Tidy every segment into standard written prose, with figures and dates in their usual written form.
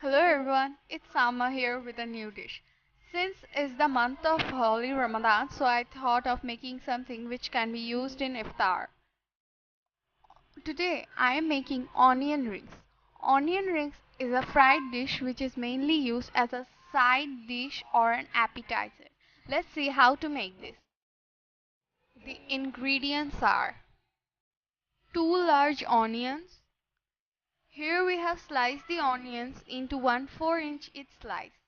Hello everyone, it's Sama here with a new dish. Since it's the month of Holy Ramadan, so I thought of making something which can be used in iftar. Today I am making onion rings. Onion rings is a fried dish which is mainly used as a side dish or an appetizer. Let's see how to make this. The ingredients are 2 large onions. Here we have sliced the onions into 1/4 inch each slice.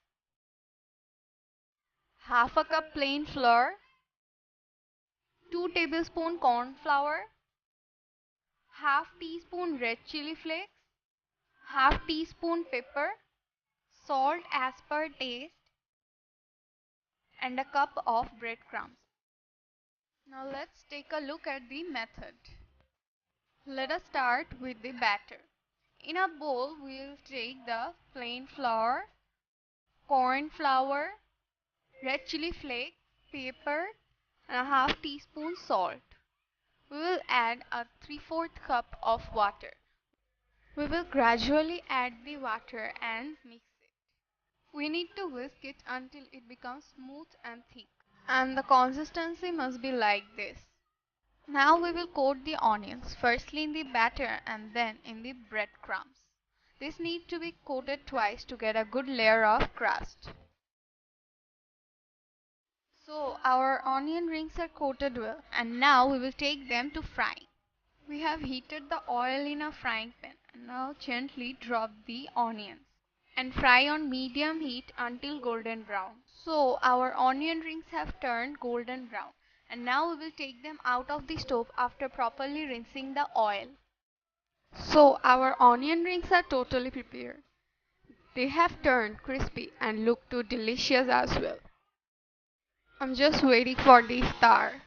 Half a cup plain flour, 2 tablespoon corn flour, half teaspoon red chili flakes, half teaspoon pepper, salt as per taste, and a cup of breadcrumbs. Now let's take a look at the method. Let us start with the batter. In a bowl, we'll take the plain flour, corn flour, red chili flakes, pepper, and a half teaspoon salt. We will add a 3/4 cup of water. We will gradually add the water and mix it. We need to whisk it until it becomes smooth and thick. And the consistency must be like this. Now we will coat the onions, firstly in the batter and then in the breadcrumbs. This needs to be coated twice to get a good layer of crust. So our onion rings are coated well, and now we will take them to frying. We have heated the oil in a frying pan and now gently drop the onions and fry on medium heat until golden brown. So our onion rings have turned golden brown, and now we will take them out of the stove after properly rinsing the oil. So our onion rings are totally prepared. They have turned crispy and look too delicious as well. I'm just waiting for the star.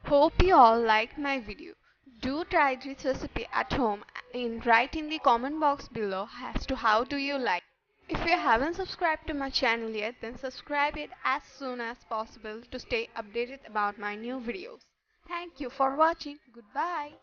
Hope you all liked my video. Do try this recipe at home and write in the comment box below as to how do you like. If you haven't subscribed to my channel yet, then subscribe it as soon as possible to stay updated about my new videos. Thank you for watching. Goodbye.